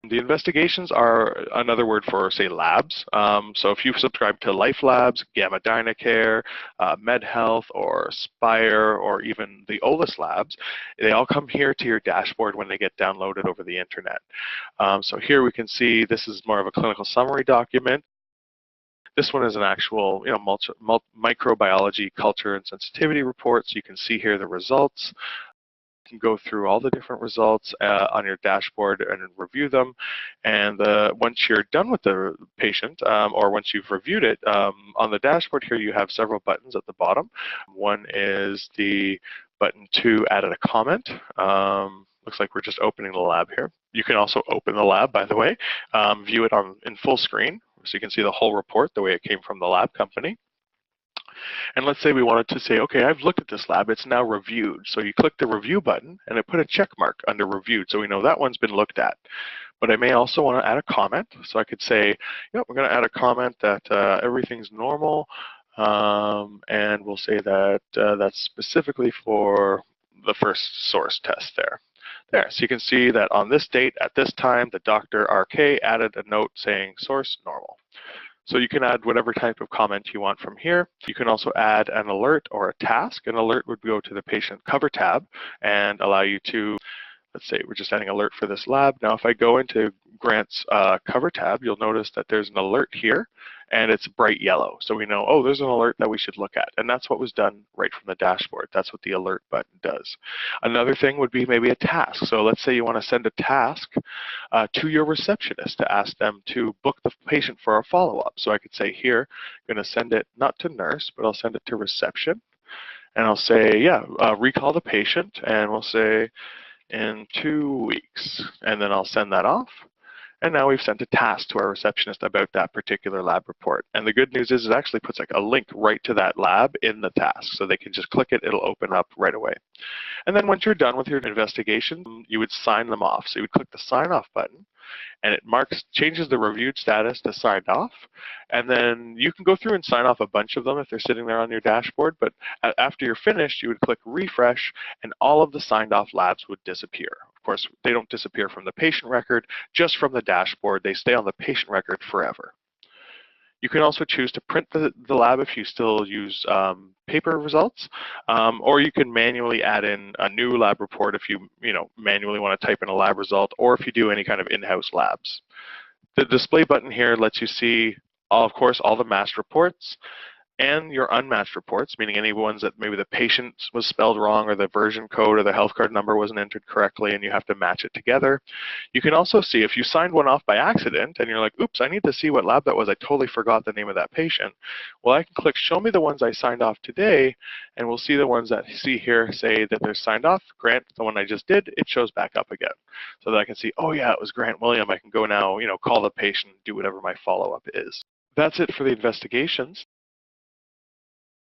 The investigations are another word for, say, labs. So if you subscribe to Life Labs, Gamma Dynacare, MedHealth, or Spire, or even the OLIS labs, they all come here to your dashboard when they get downloaded over the internet. So here we can see this is more of a clinical summary document. This one is an actual, microbiology culture and sensitivity report. So you can see here the results. You can go through all the different results on your dashboard and review them. And once you're done with the patient, or once you've reviewed it, on the dashboard here you have several buttons at the bottom. One is the button to add a comment. Looks like we're just opening the lab here. You can also open the lab, by the way, view it in full screen, so you can see the whole report the way it came from the lab company. And let's say we wanted to say, okay, I've looked at this lab, it's now reviewed. So you click the review button and it put a check mark under reviewed, so we know that one's been looked at. But I may also want to add a comment. So I could say, we're going to add a comment that everything's normal, and we'll say that that's specifically for the first source test there. So you can see that on this date, at this time, the Dr. RK added a note saying source normal. So you can add whatever type of comment you want from here. You can also add an alert or a task. An alert would go to the patient cover tab and allow you to, let's say we're just adding alert for this lab. Now if I go into Grant's cover tab, you'll notice that there's an alert here and it's bright yellow. So we know, oh, there's an alert that we should look at. And that's what was done right from the dashboard. That's what the alert button does. Another thing would be maybe a task. So let's say you want to send a task to your receptionist to ask them to book the patient for a follow-up. So I could say here, I'm going to send it not to nurse, but I'll send it to reception. And I'll say, recall the patient, and we'll say in 2 weeks. And then I'll send that off. And now we've sent a task to our receptionist about that particular lab report. And the good news is it actually puts like a link right to that lab in the task. So they can just click it, it'll open up right away. And then once you're done with your investigation, you would sign them off. So you would click the sign off button and it changes the reviewed status to signed off. And then you can go through and sign off a bunch of them if they're sitting there on your dashboard. But after you're finished, you would click refresh and all of the signed off labs would disappear. Of course, they don't disappear from the patient record, just from the dashboard. They stay on the patient record forever. You can also choose to print the lab if you still use paper results, or you can manually add in a new lab report if you manually want to type in a lab result, or if you do any kind of in-house labs. The display button here lets you see, of course, all the matched reports and your unmatched reports, meaning any ones that maybe the patient was spelled wrong or the version code or the health card number wasn't entered correctly and you have to match it together. You can also see if you signed one off by accident and you're like, oops, I need to see what lab that was. I totally forgot the name of that patient. Well, I can click show me the ones I signed off today, and we'll see the ones that see here say that they're signed off. Grant, the one I just did, it shows back up again. So that I can see, oh yeah, it was Grant William. I can go now, call the patient, do whatever my follow-up is. That's it for the investigations.